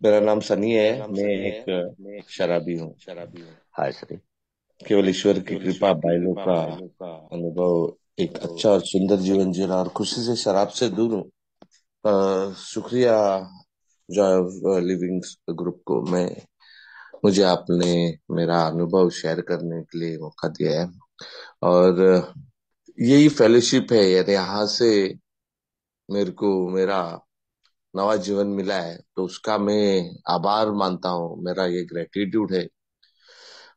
मेरा नाम सनी है। मैं एक शराबी हूँ। Hi sir. केवल ईश्वर की कृपा, भाइयों का अनुभव, एक अच्छा और सुंदर जीवन जी रहा और खुशी से शराब से दूर हूँ। शुक्रिया जॉय लिविंग ग्रुप को मैं मुझे आपने मेरा अनुभव शेयर करने के लिए मौका दिया है। और यही फेलोशिप है यार, यहाँ से मेरे को मेरा नवा जीवन मिला है, तो उसका मैं आभार मानता हूँ। मेरा ये ग्रेटिट्यूड है।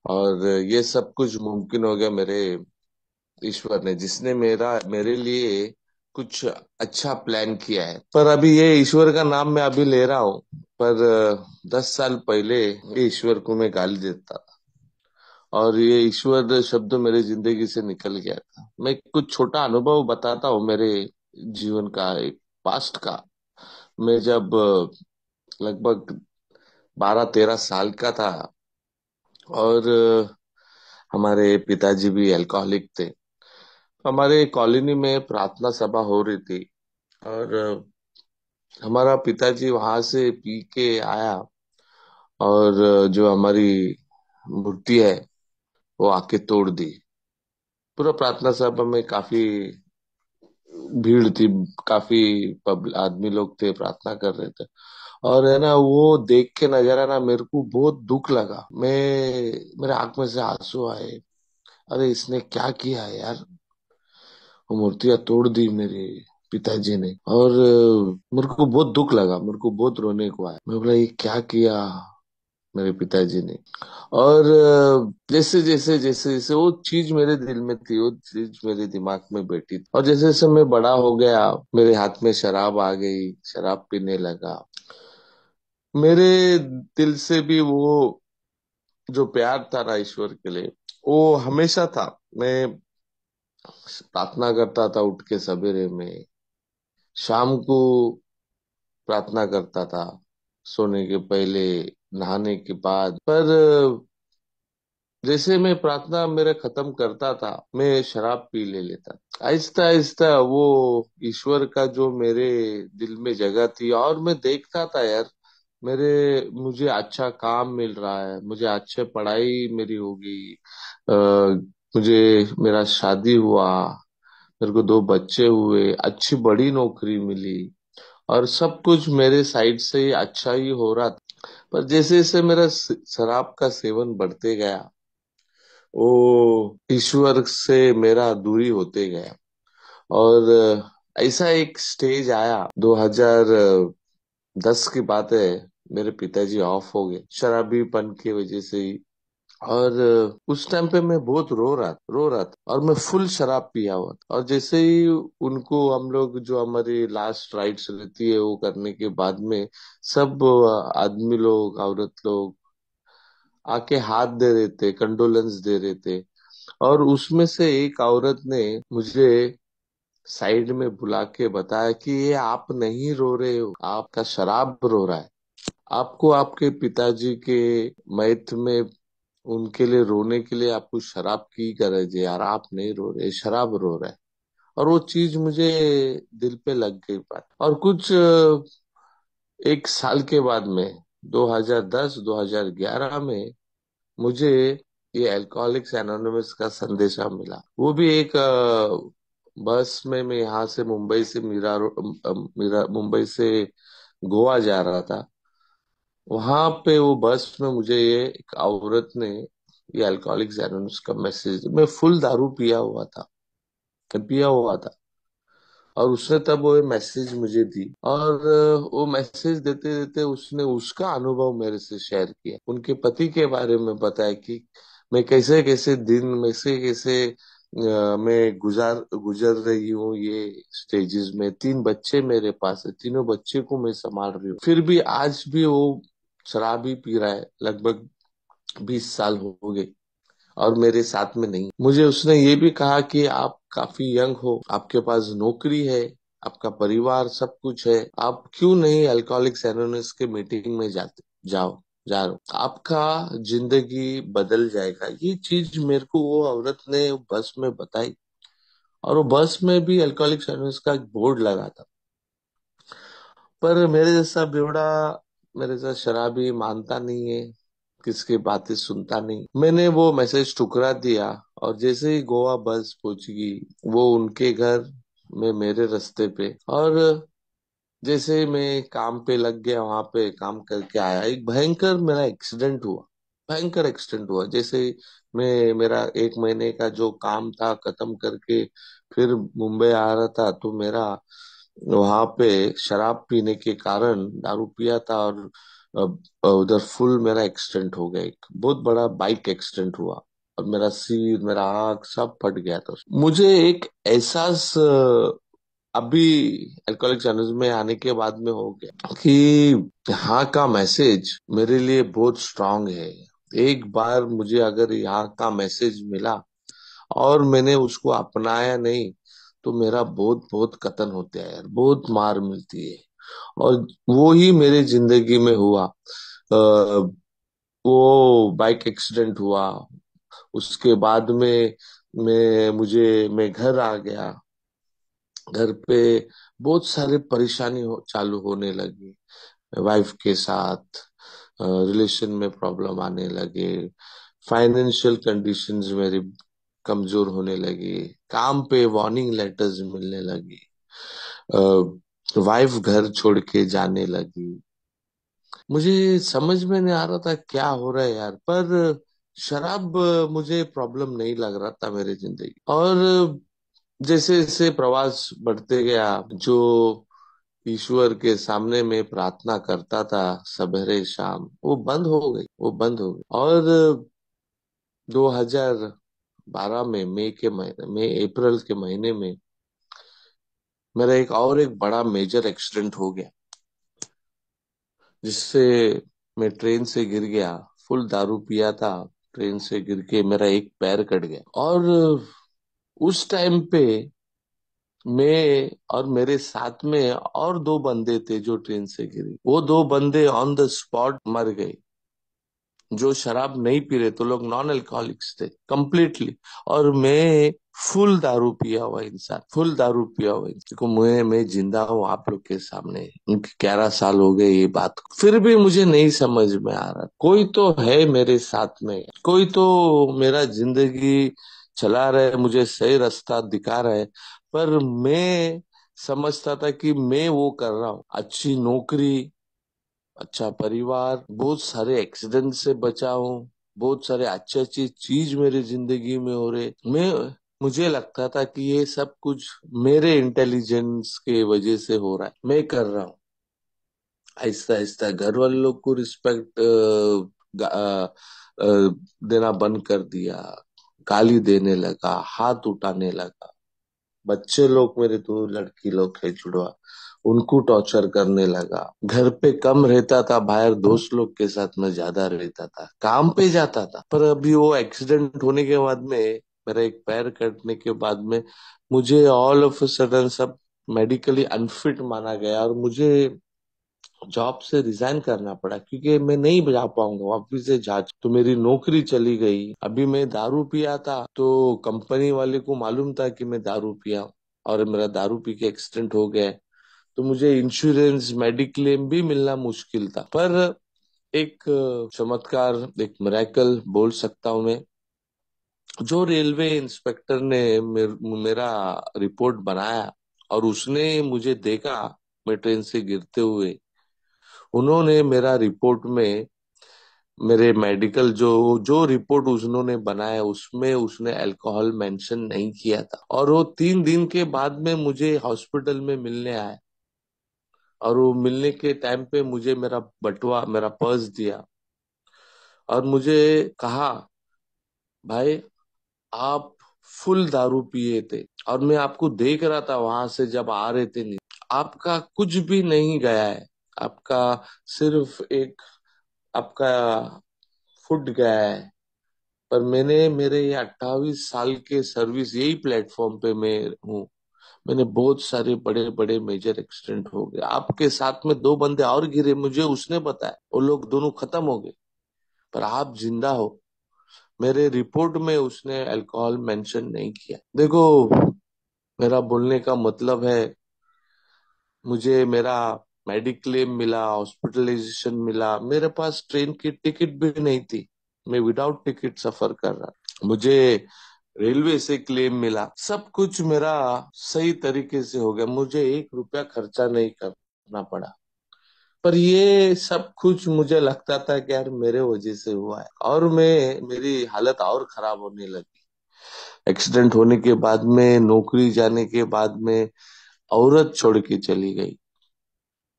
और ये सब कुछ मुमकिन हो गया मेरे ईश्वर ने, जिसने मेरे लिए कुछ अच्छा प्लान किया है। पर अभी ये ईश्वर का नाम मैं अभी ले रहा हूँ, पर 10 साल पहले ये ईश्वर को मैं गाली देता था और ये ईश्वर शब्द मेरे जिंदगी से निकल गया था। मैं कुछ छोटा अनुभव बताता हूँ मेरे जीवन का, एक पास्ट का। मैं जब लगभग 12-13 साल का था, और हमारे पिताजी भी अल्कोहलिक थे। हमारे कॉलोनी में प्रार्थना सभा हो रही थी, और हमारा पिताजी वहां से पी के आया, और जो हमारी मूर्ति है वो आके तोड़ दी। पूरा प्रार्थना सभा में काफी भीड़ थी, काफी आदमी लोग थे, प्रार्थना कर रहे थे। और है ना, वो देख के नजारा ना मेरे को बहुत दुख लगा। मेरे आंख में से आंसू आए। अरे इसने क्या किया है यार, वो मूर्तियां तोड़ दी मेरे पिताजी ने। और मेरे को बहुत दुख लगा, मेरे को बहुत रोने को आया। मैं बोला ये क्या किया मेरे पिताजी ने। और जैसे जैसे जैसे जैसे वो चीज मेरे दिल में थी, वो चीज मेरे दिमाग में बैठी थी, और जैसे जैसे मैं बड़ा हो गया, मेरे हाथ में शराब आ गई, शराब पीने लगा। मेरे दिल से भी वो जो प्यार था ना ईश्वर के लिए, वो हमेशा था। मैं प्रार्थना करता था, उठ के सवेरे में, शाम को प्रार्थना करता था, सोने के पहले, नहाने के बाद। पर जैसे मैं प्रार्थना मेरा खत्म करता था, मैं शराब पी ले लेता। आहिस्ता आहिस्ता वो ईश्वर का जो मेरे दिल में जगह थी, और मैं देखता था यार, मेरे मुझे अच्छा काम मिल रहा है, मुझे अच्छे पढ़ाई मेरी होगी, मुझे मेरा शादी हुआ, मेरे को 2 बच्चे हुए, अच्छी बड़ी नौकरी मिली, और सब कुछ मेरे साइड से ही अच्छा ही हो रहा था। पर जैसे जैसे मेरा शराब का सेवन बढ़ते गया, वो ईश्वर से मेरा दूरी होते गया। और ऐसा एक स्टेज आया, 2010 की बात है। मेरे पिताजी ऑफ हो गए शराबीपन की वजह से ही। और उस टाइम पे मैं बहुत रो रहा था, और मैं फुल शराब पिया हुआ था। और जैसे ही उनको हम लोग, जो हमारी लास्ट राइट्स रहती है वो करने के बाद में, सब आदमी लोग, औरत लोग आके हाथ दे रहे थे, कंडोलेंस दे रहे थे। और उसमें से एक औरत ने मुझे साइड में बुला के बताया कि ये आप नहीं रो रहे हो, आपका शराब रो रहा है। आपको आपके पिताजी के मयत में उनके लिए रोने के लिए आपको शराब की गरज है यार, आप नहीं रो रहे, शराब रो रहा है। और वो चीज मुझे दिल पे लग गई बात। और कुछ 1 साल के बाद में, 2010-2011 में, मुझे ये अल्कोहलिक्स एनोनिमस का संदेशा मिला। वो भी एक बस में, मैं यहाँ से मुंबई से मुंबई से गोवा जा रहा था। वहां पे वो बस में मुझे ये एक औरत ने ये अल्कोहलिक्स एनोनिमस का मैसेज, मैं फुल दारू पिया हुआ था, और उसने तब वो मैसेज मुझे दी। और वो मैसेज देते देते उसने उसका अनुभव मेरे से शेयर किया, उनके पति के बारे में बताया कि मैं कैसे कैसे दिन में से कैसे मैं गुजर रही हूँ ये स्टेजेस में। 3 बच्चे मेरे पास है, तीनों बच्चे को मैं संभाल रही हूँ, फिर भी आज भी वो शराब ही पी रहा है। लगभग 20 साल हो गए, और मेरे साथ में नहीं। मुझे उसने ये भी कहा कि आप काफी यंग हो, आपके पास नौकरी है, आपका परिवार, सब कुछ है, आप क्यों नहीं अल्कोहलिक्स एनोनिमस के मीटिंग में जाओ जा रहे हो, आपका जिंदगी बदल जाएगा। ये चीज मेरे को वो औरत ने बस में बताई। और वो बस में भी अल्कोहलिक्स एनोनिमस का एक बोर्ड लगा था। पर मेरे जैसा बेवड़ा, मेरे साथ शराबी मानता नहीं है, किसकी बातें सुनता नहीं। मैंने वो मैसेज ठुकरा दिया और जैसे ही गोवा बस पहुंची, वो उनके घर में मेरे रास्ते पे। और जैसे मैं काम पे लग गया, वहां पे काम करके आया, एक भयंकर मेरा एक्सीडेंट हुआ। भयंकर एक्सीडेंट हुआ। जैसे मैं मेरा 1 महीने का जो काम था खत्म करके फिर मुंबई आ रहा था, तो मेरा वहां पे शराब पीने के कारण, दारू पिया था और उधर फुल मेरा एक्सीडेंट हो गया। एक बहुत बड़ा बाइक एक्सीडेंट हुआ और मेरा सिर, मेरा आँख सब फट गया था। मुझे एक एहसास अभी अल्कोहलिक्स एनोनिमस में आने के बाद में हो गया कि यहाँ का मैसेज मेरे लिए बहुत स्ट्रांग है। एक बार मुझे अगर यहाँ का मैसेज मिला और मैंने उसको अपनाया नहीं, तो मेरा बहुत बहुत कतन होता है यार, बहुत मार मिलती है। और वो ही मेरे जिंदगी में हुआ। वो बाइक एक्सीडेंट हुआ, उसके बाद में मैं घर आ गया। घर पे बहुत सारे परेशानी चालू होने लगी। वाइफ के साथ रिलेशन में प्रॉब्लम आने लगे। फाइनेंशियल कंडीशंस मेरी कमजोर होने लगी। काम पे वार्निंग लेटर्स मिलने लगी। वाइफ घर छोड़ के जाने लगी। मुझे समझ में नहीं आ रहा था क्या हो रहा है यार, पर शराब मुझे प्रॉब्लम नहीं लग रहा था मेरी जिंदगी। और जैसे जैसे प्रवास बढ़ते गया, जो ईश्वर के सामने में प्रार्थना करता था सवेरे शाम, वो बंद हो गई, वो बंद हो गई। और 2012 में मई के महीने में, अप्रैल के महीने में मेरा एक बड़ा मेजर एक्सीडेंट हो गया, जिससे मैं ट्रेन से गिर गया। फुल दारू पिया था, ट्रेन से गिर के मेरा एक पैर कट गया। और उस टाइम पे मैं और मेरे साथ में और दो बंदे थे जो ट्रेन से गिरे। वो दो बंदे ऑन द स्पॉट मर गए। जो शराब नहीं पी रहे, तो लोग नॉन अल्कोहलिक्स थे कंप्लीटली। और मैं फुल दारू पिया हुआ इंसान, फुल दारू पिया हुआ इंसान। देखो, मैं जिंदा हूँ आप लोग के सामने, उनके 11 साल हो गए ये बात को। फिर भी मुझे नहीं समझ में आ रहा, कोई तो है मेरे साथ में, कोई तो मेरा जिंदगी चला रहा है, मुझे सही रास्ता दिखा रहा है। पर मैं समझता था कि मैं वो कर रहा हूँ, अच्छी नौकरी, अच्छा परिवार, बहुत सारे एक्सीडेंट से बचा हूँ, बहुत सारे अच्छी अच्छी चीज मेरी जिंदगी में हो रहे। मुझे लगता था कि ये सब कुछ मेरे इंटेलिजेंस के वजह से हो रहा है, मैं कर रहा हूँ। आहिस्ता आहिस्ता घर वाले लोग को रिस्पेक्ट देना बंद कर दिया। गाली देने लगा, हाथ उठाने लगा। बच्चे लोग, मेरे दो लड़की लोग है जुड़वा, उनको टॉर्चर करने लगा। घर पे कम रहता था, बाहर दोस्त लोग के साथ में ज्यादा रहता था, काम पे जाता था। पर अभी वो एक्सीडेंट होने के बाद में, मेरा एक पैर कटने के बाद में, मुझे ऑल ऑफ अ सडन सब मेडिकली अनफिट माना गया और मुझे जॉब से रिजाइन करना पड़ा, क्योंकि मैं नहीं जा पाऊंगा वापिस से जांच। तो मेरी नौकरी चली गई। अभी मैं दारू पिया था, तो कंपनी वाले को मालूम था कि मैं दारू पिया और मेरा दारू पी के एक्सीडेंट हो गया है। तो मुझे इंश्योरेंस मेडिक्लेम भी मिलना मुश्किल था। पर एक चमत्कार, एक मिरेकल बोल सकता हूँ मैं। जो रेलवे इंस्पेक्टर ने मेरा रिपोर्ट बनाया और उसने मुझे देखा मैं ट्रेन से गिरते हुए, उन्होंने मेरा रिपोर्ट में, मेरे मेडिकल जो जो रिपोर्ट उन्होंने बनाया, उसमें उसने अल्कोहल मेंशन नहीं किया था। और वो 3 दिन के बाद में मुझे हॉस्पिटल में मिलने आया। और वो मिलने के टाइम पे मुझे मेरा बटुआ, मेरा पर्स दिया और मुझे कहा, भाई आप फुल दारू पिए थे और मैं आपको देख रहा था वहां से जब आ रहे थे। नहीं, आपका कुछ भी नहीं गया है, आपका सिर्फ एक आपका फुट गया है। पर मैंने मेरे ये 28 साल के सर्विस, यही प्लेटफॉर्म पे मैं हूँ, मैंने बहुत सारे बड़े बड़े मेजर एक्सीडेंट हो गए। आपके साथ में दो बंदे और गिरे, मुझे उसने बताया, वो लोग दोनों खत्म हो गए, पर आप जिंदा हो। मेरे रिपोर्ट में उसने अल्कोहल मेंशन नहीं किया। देखो, मेरा बोलने का मतलब है, मुझे मेरा मेडिक्लेम मिला, हॉस्पिटलाइजेशन मिला। मेरे पास ट्रेन की टिकट भी नहीं थी, मैं विदाउट टिकट सफर कर रहा। मुझे रेलवे से क्लेम मिला, सब कुछ मेरा सही तरीके से हो गया, मुझे 1 रुपया खर्चा नहीं करना पड़ा। पर ये सब कुछ मुझे लगता था कि यार मेरे वजह से हुआ है, और मेरी हालत और खराब होने लगी। एक्सीडेंट होने के बाद में, नौकरी जाने के बाद में, औरत छोड़ के चली गई,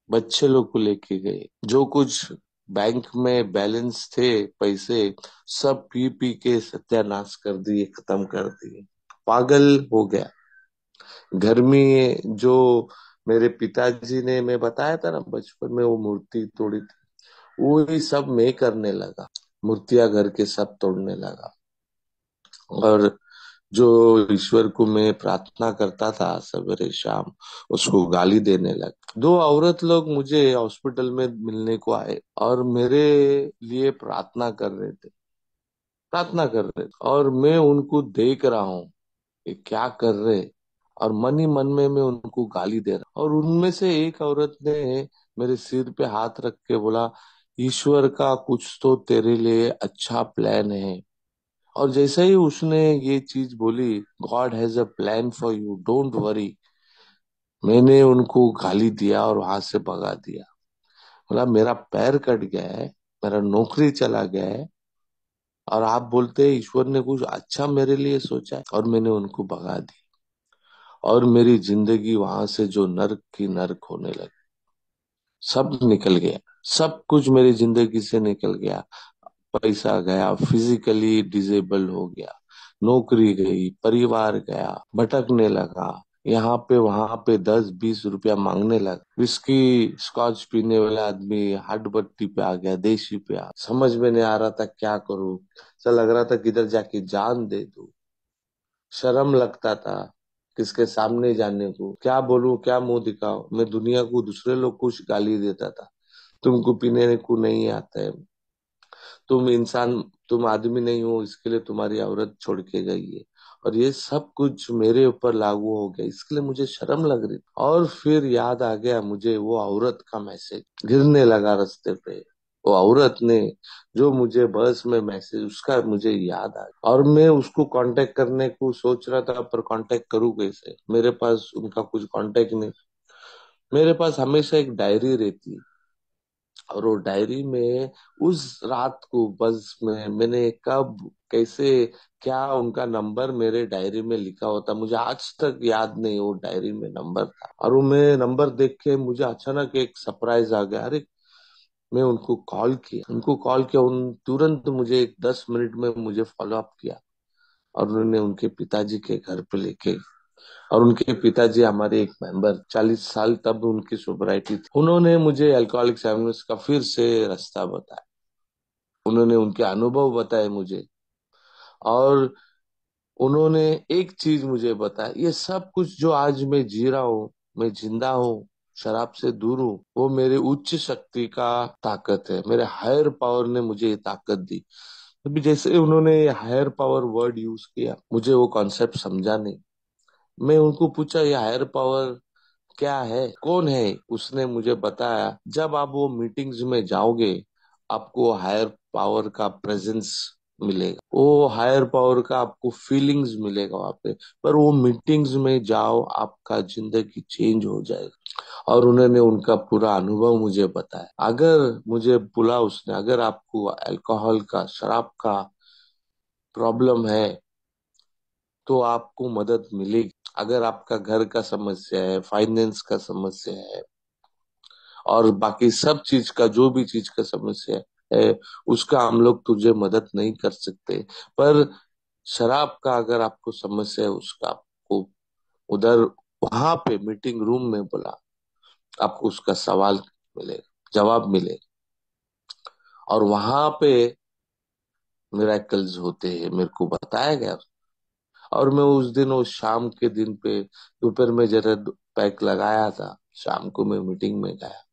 बच्चे लोग को लेके गए, जो कुछ बैंक में बैलेंस थे पैसे, सब पी पी के सत्यानाश कर दिए, खत्म कर दिए। पागल हो गया। घर में जो मेरे पिताजी ने, मैं बताया था ना बचपन में वो मूर्ति तोड़ी थी, वही सब मैं करने लगा। मूर्तियां घर के सब तोड़ने लगा। और जो ईश्वर को मैं प्रार्थना करता था सवेरे शाम, उसको गाली देने लगा। 2 औरत लोग मुझे हॉस्पिटल में मिलने को आए और मेरे लिए प्रार्थना कर रहे थे, और मैं उनको देख रहा हूँ कि क्या कर रहे। और मन ही मन में मैं उनको गाली दे रहा, और उनमें से एक औरत ने मेरे सिर पे हाथ रख के बोला, ईश्वर का कुछ तो तेरे लिए अच्छा प्लान है। और जैसे ही उसने ये चीज बोली, God has a plan for you, don't worry, मैंने उनको गाली दिया और वहां से भगा दिया। बोला मेरा पैर कट गया है, मेरा नौकरी चला गया है, और आप बोलते हैं ईश्वर ने कुछ अच्छा मेरे लिए सोचा है, और मैंने उनको भगा दी। और मेरी जिंदगी वहां से जो नर्क की नर्क होने लगी, सब निकल गया, सब कुछ मेरी जिंदगी से निकल गया। पैसा गया, फिजिकली डिजेबल हो गया, नौकरी गई, परिवार गया, भटकने लगा, यहाँ पे वहां पे 10-20 रुपया मांगने लगा। विस्की स्कॉच पीने वाला आदमी हाट भट्टी पे आ गया, देशी पे आ, समझ में नहीं आ रहा था क्या करूं। ऐसा लग रहा था किधर जाके जान दे दूं। शर्म लगता था किसके सामने जाने को, क्या बोलूं, क्या मुंह दिखाऊं। मैं दुनिया को, दूसरे लोग को गाली देता था, तुमको पीने को नहीं आता है, तुम इंसान, तुम आदमी नहीं हो, इसके लिए तुम्हारी औरत छोड़ के गई है। और ये सब कुछ मेरे ऊपर लागू हो गया, इसके लिए मुझे शर्म लग रही। और फिर याद आ गया मुझे वो औरत का मैसेज, गिरने लगा रास्ते पे। वो औरत ने जो मुझे बस में मैसेज, उसका मुझे याद आ गया, और मैं उसको कांटेक्ट करने को सोच रहा था, पर कांटेक्ट करूँ कैसे, मेरे पास उनका कुछ कांटेक्ट नहीं। मेरे पास हमेशा एक डायरी रहती है, और वो डायरी में उस रात को बस में मैंने कब, कैसे, क्या उनका नंबर मेरे डायरी में लिखा होता, मुझे आज तक याद नहीं। वो डायरी में नंबर था, और वो मैं नंबर देख के मुझे अचानक एक सरप्राइज आ गया। अरे, मैं उनको कॉल किया, उन तुरंत मुझे 10 मिनट में मुझे फॉलो अप किया, और उन्होंने उनके पिताजी के घर पे लेके, और उनके पिताजी हमारे एक मेंबर, 40 साल तब उनकी सोबराइटी थी। उन्होंने मुझे अल्कोहलिक्स एनोनिमस का फिर से रास्ता बताया, उन्होंने उनके अनुभव बताए मुझे, और उन्होंने एक चीज मुझे बताया, ये सब कुछ जो आज मैं जी रहा हूँ, मैं जिंदा हूँ, शराब से दूर हूँ, वो मेरे उच्च शक्ति का ताकत है, मेरे हायर पावर ने मुझे ये ताकत दी। अभी जैसे उन्होंने हायर पावर वर्ड यूज किया, मुझे वो कॉन्सेप्ट समझा नहीं। मैं उनको पूछा ये हायर पावर क्या है, कौन है, उसने मुझे बताया, जब आप वो मीटिंग्स में जाओगे, आपको हायर पावर का प्रेजेंस मिलेगा, वो हायर पावर का आपको फीलिंग्स मिलेगा वहां पे। पर वो मीटिंग्स में जाओ, आपका जिंदगी चेंज हो जाएगा। और उन्होंने उनका पूरा अनुभव मुझे बताया। अगर मुझे बोला उसने, अगर आपको अल्कोहल का, शराब का प्रॉब्लम है, तो आपको मदद मिलेगी। अगर आपका घर का समस्या है, फाइनेंस का समस्या है, और बाकी सब चीज का, जो भी चीज का समस्या है, उसका हम लोग तुझे मदद नहीं कर सकते। पर शराब का अगर आपको समस्या है, उसका आपको उधर, वहां पे मीटिंग रूम में बोला, आपको उसका सवाल मिलेगा, जवाब मिलेगा। और वहां पे मिरेकल्स होते हैं, मेरे को बताया गया। और मैं उस दिन, उस शाम के दिन पे, दोपहर में जरा पैक लगाया था, शाम को मैं मीटिंग में गया।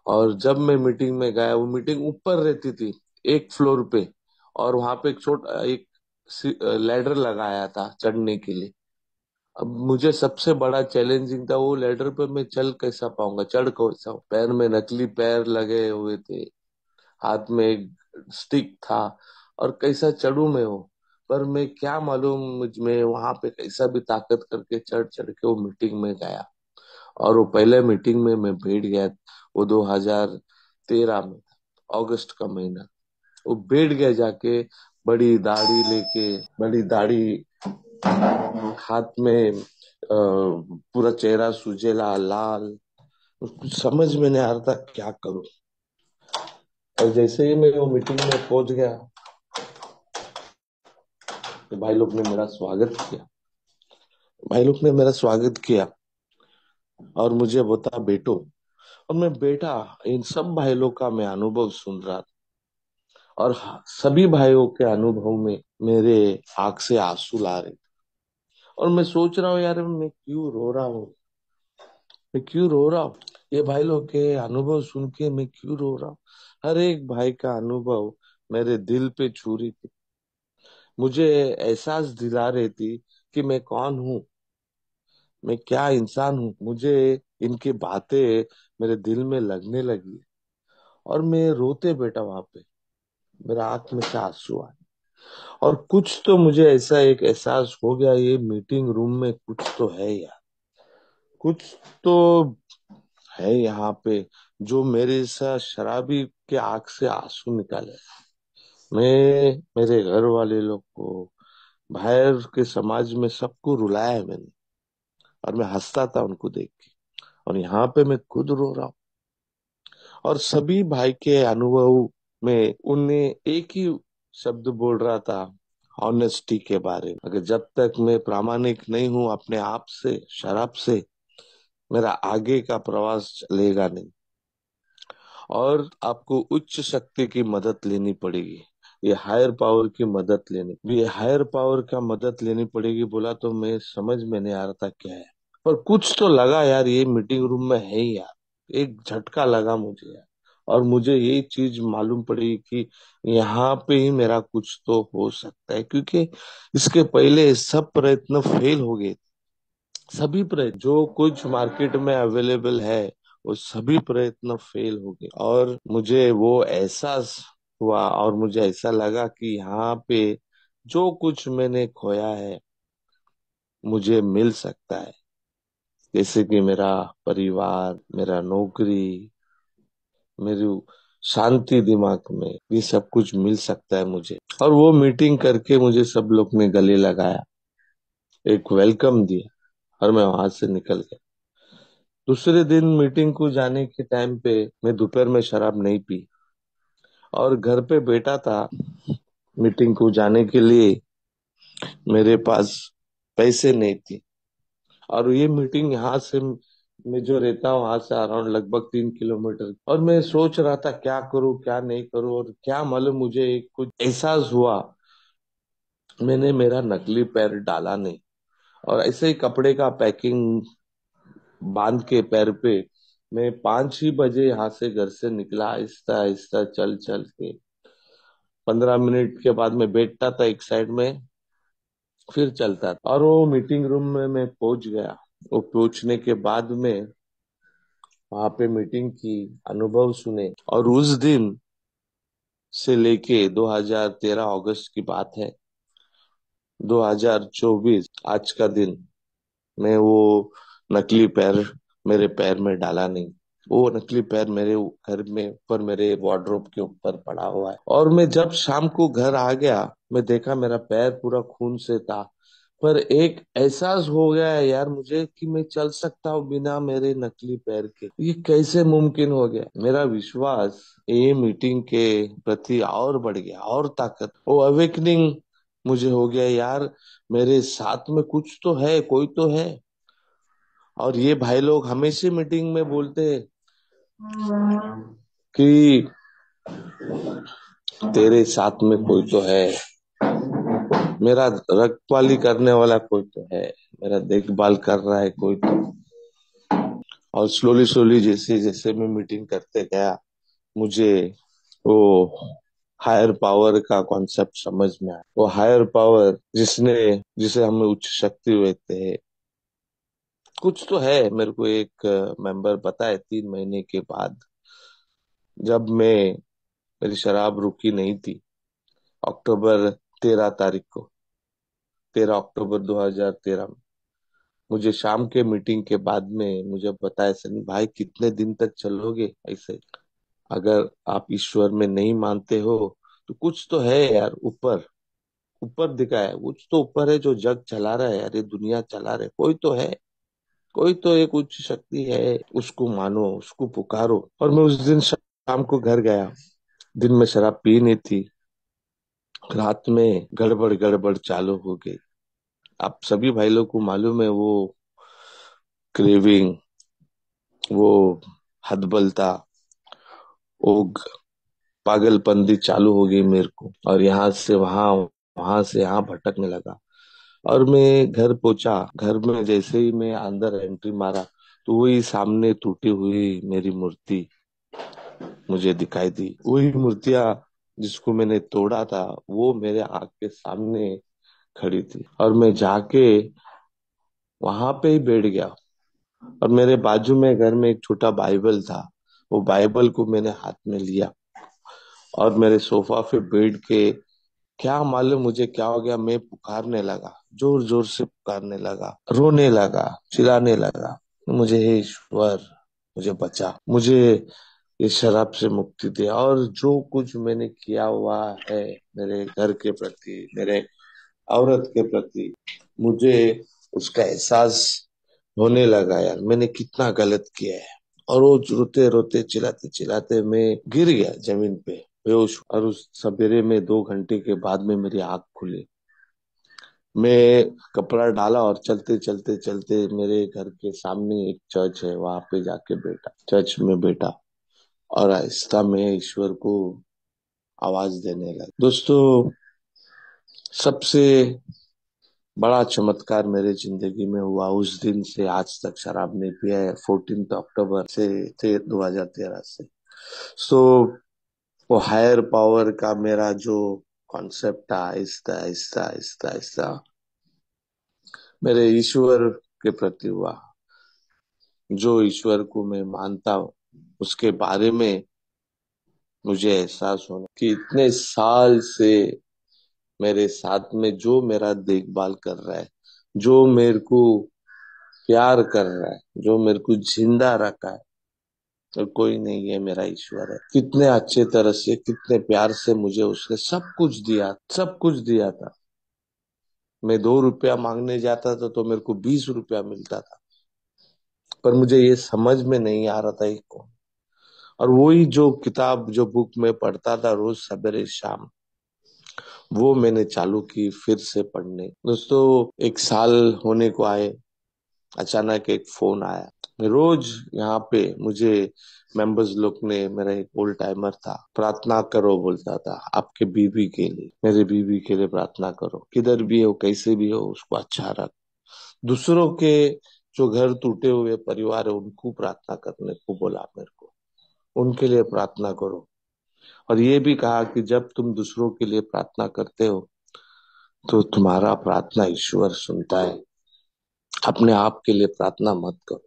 और जब मैं मीटिंग में गया, वो मीटिंग ऊपर रहती थी, एक फ्लोर पे, और वहां पे एक छोटा एक लैडर लगाया था चढ़ने के लिए। अब मुझे सबसे बड़ा चैलेंजिंग था वो लेडर पे मैं चल कैसा पाऊंगा, चढ़ कैसा, पैर में नकली पैर लगे हुए थे, हाथ में एक स्टिक था, और कैसा चढ़ू मैं वो। पर मैं क्या मालूम, मुझ में वहां पे कैसा भी ताकत करके चढ़ चढ़ के वो मीटिंग में गया। और वो पहले मीटिंग में मैं बैठ गया। वो 2013 में था, अगस्त का महीना। वो बैठ गया जाके, बड़ी दाढ़ी लेके, बड़ी दाढ़ी, हाथ में पूरा चेहरा सुजेला लाल। कुछ समझ में नहीं आ रहा था क्या करूं। और जैसे ही मैं वो मीटिंग में पहुंच गया, तो भाई लोग ने मेरा स्वागत किया। भाई लोग ने मेरा स्वागत किया और मुझे बता बेटो। और मैं बेटा, इन सब भाई लोग का मैं अनुभव सुन रहा था। और सभी भाइयों के अनुभव में मेरे आंख से आंसू ला रहे। और मैं सोच रहा हूँ यार, मैं क्यों रो रहा हूँ, मैं क्यों रो रहा हूँ। ये भाई लोग के अनुभव सुन के मैं क्यों रो रहा हूँ। हर एक भाई का अनुभव मेरे दिल पे छू रही थी, मुझे एहसास दिला रही थी कि मैं कौन हूँ, मैं क्या इंसान हूँ। मुझे इनकी बातें मेरे दिल में लगने लगी। और मैं रोते बेटा वहां पे, मेरा आंख में से आंसू आए। और कुछ तो मुझे ऐसा एक एहसास हो गया, ये मीटिंग रूम में कुछ तो है यार, कुछ तो है यहाँ पे, जो मेरे साथ शराबी के आंख से आंसू निकाले। मैं मेरे घर वाले लोग को, बाहर के समाज में सबको रुलाया है मैंने। और मैं हंसता था उनको देख के। और यहाँ पे मैं खुद रो रहा हूँ। और सभी भाई के अनुभव में उन्हें एक ही शब्द बोल रहा था, ऑनेस्टी के बारे में। अगर जब तक मैं प्रामाणिक नहीं हूँ अपने आप से, शराब से, मेरा आगे का प्रवास चलेगा नहीं। और आपको उच्च शक्ति की मदद लेनी पड़ेगी, ये हायर पावर की मदद लेनी, ये हायर पावर का मदद लेनी पड़ेगी। बोला तो मैं समझ में नहीं आ रहा था क्या है। पर कुछ तो लगा यार, ये मीटिंग रूम में है ही यार, एक झटका लगा मुझे यार। और मुझे ये चीज मालूम पड़ी कि यहाँ पे ही मेरा कुछ तो हो सकता है, क्योंकि इसके पहले सब प्रयत्न फेल हो गए। सभी प्रयत्न जो कुछ मार्केट में अवेलेबल है, वो सभी प्रयत्न फेल हो गए। और मुझे वो एहसास हुआ, और मुझे ऐसा लगा कि यहाँ पे जो कुछ मैंने खोया है मुझे मिल सकता है। जैसे कि मेरा परिवार, मेरा नौकरी, मेरी शांति दिमाग में, ये सब कुछ मिल सकता है मुझे। और वो मीटिंग करके मुझे सब लोग ने गले लगाया, एक वेलकम दिया, और मैं वहां से निकल गया। दूसरे दिन मीटिंग को जाने के टाइम पे मैं दोपहर में शराब नहीं पी, और घर पे बैठा था। मीटिंग को जाने के लिए मेरे पास पैसे नहीं थे। और ये मीटिंग यहाँ से, मैं जो रहता हूँ वहां से अराउंड लगभग 3 किलोमीटर। और मैं सोच रहा था क्या करूँ क्या नहीं करूँ। और क्या मालूम, मुझे एक कुछ एहसास हुआ, मैंने मेरा नकली पैर डाला नहीं, और ऐसे ही कपड़े का पैकिंग बांध के पैर पे मैं 5 ही बजे यहाँ से घर से निकला, आहिस्ता आहिस्ता चल चल के। 15 मिनट के बाद मैं बैठता था एक साइड में, फिर चलता था। और वो मीटिंग रूम में मैं पहुंच गया। वो पहुंचने के बाद में वहां पे मीटिंग की, अनुभव सुने। और उस दिन से लेके 2013 अगस्त की बात है, 2024 आज का दिन, मैं वो नकली पैर मेरे पैर में डाला नहीं। वो नकली पैर मेरे घर में ऊपर, मेरे वार्डरोब के ऊपर पड़ा हुआ है। और मैं जब शाम को घर आ गया, मैं देखा मेरा पैर पूरा खून से था। पर एक एहसास हो गया है यार मुझे कि मैं चल सकता हूँ बिना मेरे नकली पैर के। ये कैसे मुमकिन हो गया। मेरा विश्वास ये मीटिंग के प्रति और बढ़ गया, और ताकत, वो अवेकनिंग मुझे हो गया यार, मेरे साथ में कुछ तो है, कोई तो है। और ये भाई लोग हमेशा मीटिंग में बोलते हैं कि तेरे साथ में कोई तो है, मेरा रखवाली करने वाला कोई तो है, मेरा देखभाल कर रहा है कोई तो। और स्लोली स्लोली जैसे जैसे मैं मीटिंग करते गया, मुझे वो हायर पावर का कॉन्सेप्ट समझ में आया। वो हायर पावर जिसने, जिसे हम उच्च शक्ति कहते हैं, कुछ तो है। मेरे को एक मेंबर पता है, 3 महीने के बाद, जब मेरी शराब रुकी नहीं थी, अक्टूबर 13 तारीख को, 13 अक्टूबर 2013 में, मुझे शाम के मीटिंग के बाद में मुझे बताया, सनी भाई कितने दिन तक चलोगे ऐसे? अगर आप ईश्वर में नहीं मानते हो तो कुछ तो है यार, ऊपर। ऊपर दिखा है, कुछ तो ऊपर है जो जग चला रहा है यार, ये दुनिया चला रहा है, कोई तो है। कोई तो एक उच्च शक्ति है, उसको मानो, उसको पुकारो। और मैं उस दिन शाम को घर गया। दिन में शराब पी नहीं थी, रात में गड़बड़ गड़बड़ चालू हो गई। आप सभी भाई लोग को मालूम है, वो क्रेविंग, वो हदबलता, वो पागलपंती चालू हो गई मेरे को, और यहाँ से वहां, वहां से यहाँ भटकने लगा। और मैं घर पहुंचा। घर में जैसे ही मैं अंदर एंट्री मारा, तो वही सामने टूटी हुई मेरी मूर्ति मुझे दिखाई दी। वही मूर्तियां जिसको मैंने तोड़ा था, वो मेरे आंख के सामने खड़ी थी। और मैं जाके वहां पे ही बैठ गया। और मेरे बाजू में घर में एक छोटा बाइबल था, वो बाइबल को मैंने हाथ में लिया, और मेरे सोफा पे बैठ के, क्या मालूम मुझे क्या हो गया, मैं पुकारने लगा, जोर जोर से पुकारने लगा, रोने लगा, चिल्लाने लगा, मुझे हे ईश्वर, मुझे बचा, मुझे ये शराब से मुक्ति दे। और जो कुछ मैंने किया हुआ है मेरे घर के प्रति, मेरे औरत के प्रति, मुझे उसका एहसास होने लगा यार, मैंने कितना गलत किया है। और वो रोते रोते चिल्लाते चिल्लाते मैं गिर गया जमीन पे, बेहोश। और उस सवेरे में 2 घंटे के बाद में मेरी आंख खुली। मैं कपड़ा डाला और चलते चलते चलते मेरे घर के सामने एक चर्च है, वहां पे जाके बैठा, चर्च में बैठा, और आहिस्ता में ईश्वर को आवाज देने लगा। दोस्तों, सबसे बड़ा चमत्कार मेरे जिंदगी में हुआ उस दिन से आज तक शराब नहीं पिया है, 14 अक्टूबर से थे 2013 से। सो वो हायर पावर का मेरा जो कॉन्सेप्ट था, आहिस्ता आहिस्ता आहिस्ता आहिस्ता मेरे ईश्वर के प्रति हुआ। जो ईश्वर को मैं मानता हूँ, उसके बारे में मुझे एहसास होना कि इतने साल से मेरे साथ में जो मेरा देखभाल कर रहा है, जो मेरे को प्यार कर रहा है, जो मेरे को जिंदा रखा है, और कोई नहीं है, मेरा ईश्वर है। कितने अच्छे तरह से, कितने प्यार से मुझे उसने सब कुछ दिया, सब कुछ दिया था। मैं 2 रुपया मांगने जाता था तो मेरे को 20 रुपया मिलता था, पर मुझे ये समझ में नहीं आ रहा था ये कौन। और वही जो किताब, जो बुक में पढ़ता था रोज सवेरे शाम, वो मैंने चालू की फिर से पढ़ने। दोस्तों, 1 साल होने को आए, अचानक एक फोन आया। रोज यहाँ पे मुझे मेंबर्स लोग ने, मेरा एक ओल्ड टाइमर था, प्रार्थना करो बोलता था, आपके बीवी के लिए, मेरे बीवी के लिए प्रार्थना करो, किधर भी हो, कैसे भी हो, उसको अच्छा रख। दूसरों के जो घर टूटे हुए परिवार है, उनको प्रार्थना करने को बोला मेरे को, उनके लिए प्रार्थना करो। और ये भी कहा कि जब तुम दूसरों के लिए प्रार्थना करते हो तो तुम्हारा प्रार्थना ईश्वर सुनता है, अपने आप के लिए प्रार्थना मत करो।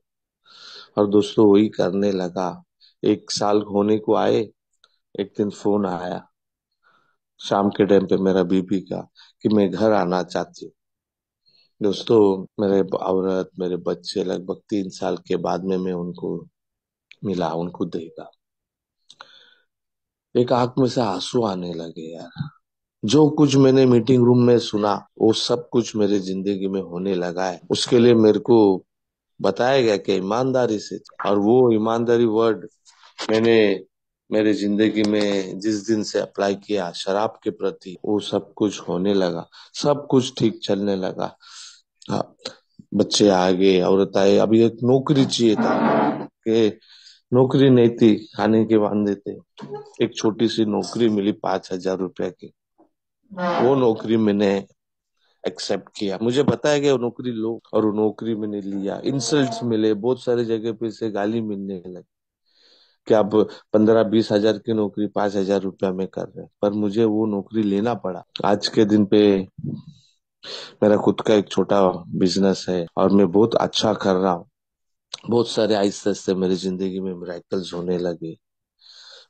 और दोस्तों, वही करने लगा। 1 साल होने को आए, एक दिन फोन आया शाम के टाइम पे मेरा बीबी का, कि मैं घर आना चाहती हूँ। दोस्तों, मेरे औरत, मेरे बच्चे, लगभग 3 साल के बाद में मैं उनको मिला, उनको देखा। एक आंख में से आंसू आने लगे यार। जो कुछ मैंने मीटिंग रूम में सुना, वो सब कुछ मेरे जिंदगी में होने लगा है। उसके लिए मेरे को बताया गया कि ईमानदारी से, और वो ईमानदारी वर्ड मैंने मेरे जिंदगी में जिस दिन से अप्लाई किया शराब के प्रति, वो सब कुछ होने लगा, सब कुछ ठीक चलने लगा। हाँ, बच्चे आ गए, औरत आए। अभी एक नौकरी चाहिए था, कि नौकरी नहीं थी, खाने के वांदे थे। एक छोटी सी नौकरी मिली 5,000 रुपया की, वो नौकरी मैंने एक्सेप्ट किया। मुझे बताया गया वो नौकरी लो, और वो नौकरी मैंने लिया। इंसल्ट्स मिले बहुत सारे जगह पे, से गाली मिलने लगी कि आप 15-20 हजार की नौकरी 5,000 रुपया में कर रहे हैं, पर मुझे वो नौकरी लेना पड़ा। आज के दिन पे मेरा खुद का एक छोटा बिजनेस है और मैं बहुत अच्छा कर रहा हूँ। बहुत सारे आहिस्ते आहिस्ते मेरी जिंदगी में मिरेकल्स होने लगे।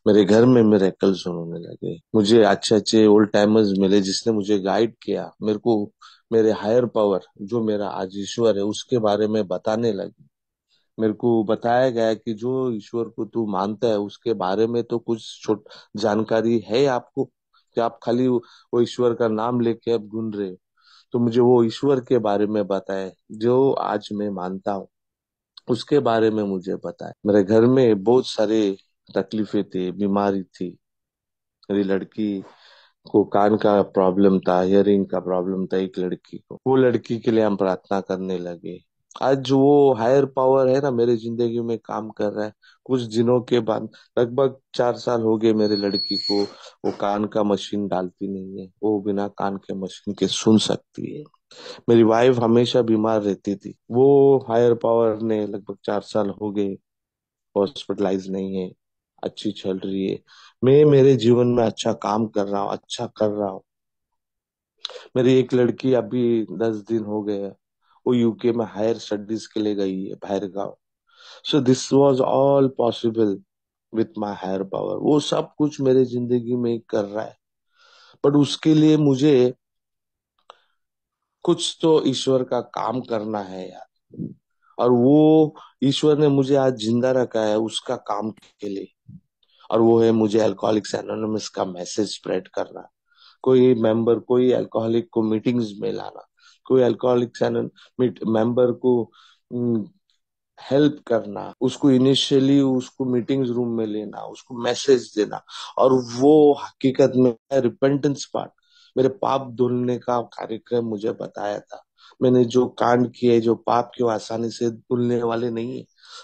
मेरे घर में मिरेकल्स होने लगे। मुझे अच्छे अच्छे ओल्ड टाइमर्स मिले जिसने मुझे गाइड किया। मेरे को मेरे हायर पावर जो मेरा आज ईश्वर है उसके बारे में बताने लगे। मेरे को बताया गया कि जो ईश्वर को तू मानता है उसके बारे में तो कुछ छोट जानकारी है आपको, कि आप खाली वो ईश्वर का नाम लेके अब ढूंढ रहे हो। तो मुझे वो ईश्वर के बारे में बताए जो आज मैं मानता हूँ, उसके बारे में मुझे बताए। मेरे घर में बहुत सारे तकलीफें थी, बीमारी थी। मेरी लड़की को कान का प्रॉब्लम था, हियरिंग का प्रॉब्लम था एक लड़की को। वो लड़की के लिए हम प्रार्थना करने लगे। आज वो हायर पावर है ना मेरी जिंदगी में काम कर रहा है। कुछ दिनों के बाद, लगभग 4 साल हो गए मेरी लड़की को। वो कान का मशीन डालती नहीं है, वो बिना कान के मशीन के सुन सकती है। मेरी वाइफ हमेशा बीमार रहती थी। वो हायर पावर ने लगभग 4 साल हो गए, हॉस्पिटलाइज नहीं है, अच्छी चल रही है। मैं मेरे जीवन में अच्छा काम कर रहा हूँ, अच्छा कर रहा हूँ। मेरी एक लड़की अभी 10 दिन हो गए, वो यूके में हायर स्टडीज के लिए गई है बाहर गाँव। So this was all possible with my higher power. वो सब कुछ मेरे जिंदगी में कर रहा है, बट उसके लिए मुझे कुछ तो ईश्वर का काम करना है यार। और वो ईश्वर ने मुझे आज जिंदा रखा है उसका काम के लिए। और वो है मुझे अल्कोहलिक्स एनोनिमस का मैसेज स्प्रेड करना। कोई मेंबर, कोई अल्कोहलिक को मीटिंग्स में लाना, कोई अल्कोहलिक्स मेंबर को हेल्प करना, उसको इनिशियली उसको मीटिंग्स रूम में लेना, उसको मैसेज देना। और वो हकीकत में रिपेंटेंस पार्ट, मेरे पाप धुलने का कार्यक्रम मुझे बताया था। मैंने जो कांड किए, जो पाप क्यों आसानी से धुलने वाले नहीं है,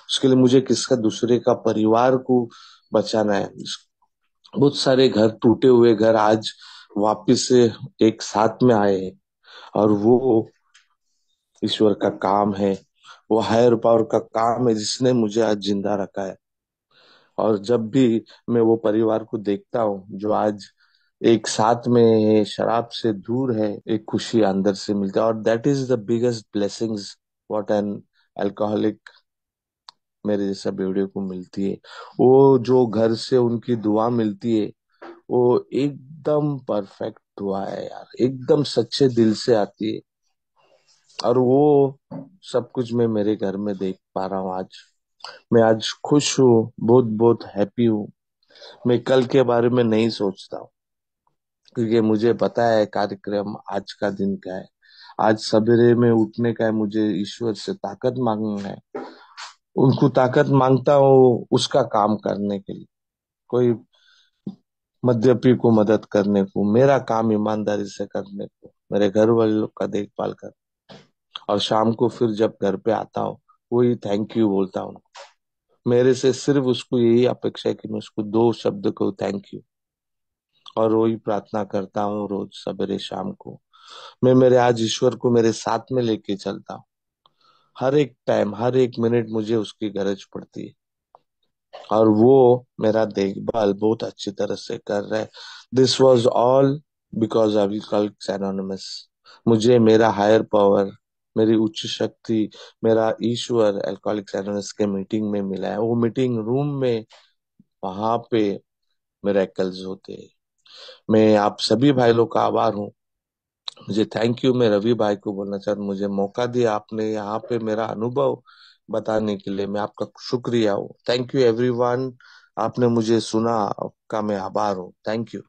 उसके लिए मुझे किसका दूसरे का परिवार को बचाना है। बहुत सारे घर, टूटे हुए घर आज वापिस से एक साथ में आए हैं। और वो ईश्वर का काम है, वो हायर पावर का काम है जिसने मुझे आज जिंदा रखा है। और जब भी मैं वो परिवार को देखता हूँ जो आज एक साथ में है, शराब से दूर है, एक खुशी अंदर से मिलता है। और that is the biggest blessings what an alcoholic मेरे जैसा बेवड़े को मिलती है। वो जो घर से उनकी दुआ मिलती है, वो एकदम परफेक्ट दुआ है यार, एकदम सच्चे दिल से आती है। और वो सब कुछ मैं मेरे घर में देख पा रहा हूँ आज। मैं आज खुश हूँ, बहुत बहुत हैप्पी हूँ। मैं कल के बारे में नहीं सोचता हूँ, क्योंकि मुझे पता है कार्यक्रम आज का दिन का है। आज सवेरे में उठने का है, मुझे ईश्वर से ताकत मांगना है। उनको ताकत मांगता हूँ उसका काम करने के लिए। कोई मद्यपी को मदद करने को, मेरा काम ईमानदारी से करने को, मेरे घर वाले लोग का देखभाल कर। और शाम को फिर जब घर पे आता हूँ, वही थैंक यू बोलता हूँ। मेरे से सिर्फ उसको यही अपेक्षा है कि मैं उसको दो शब्द को थैंक यू। और वही प्रार्थना करता हूँ रोज सवेरे शाम को। मैं मेरे आज ईश्वर को मेरे साथ में लेके चलता हूँ। हर एक टाइम, हर एक मिनट मुझे उसकी गरज पड़ती है। और वो मेरा देखभाल बहुत अच्छी तरह से कर रहा है। This was all because of alcoholics anonymous. मुझे मेरा हायर पावर, मेरी उच्च शक्ति, मेरा ईश्वर अल्कोहलिक्स एनोनिमस के मीटिंग में मिला है। वो मीटिंग रूम में, वहां पे मिरेकल्स होते हैं। मैं आप सभी भाई लोग का आभार हूँ। मुझे थैंक यू, मैं रवि भाई को बोलना चाहता हूँ, मुझे मौका दिया आपने यहाँ पे मेरा अनुभव बताने के लिए। मैं आपका शुक्रिया हूँ। Thank you everyone. आपने मुझे सुना, आपका मैं आभार हूँ। Thank you.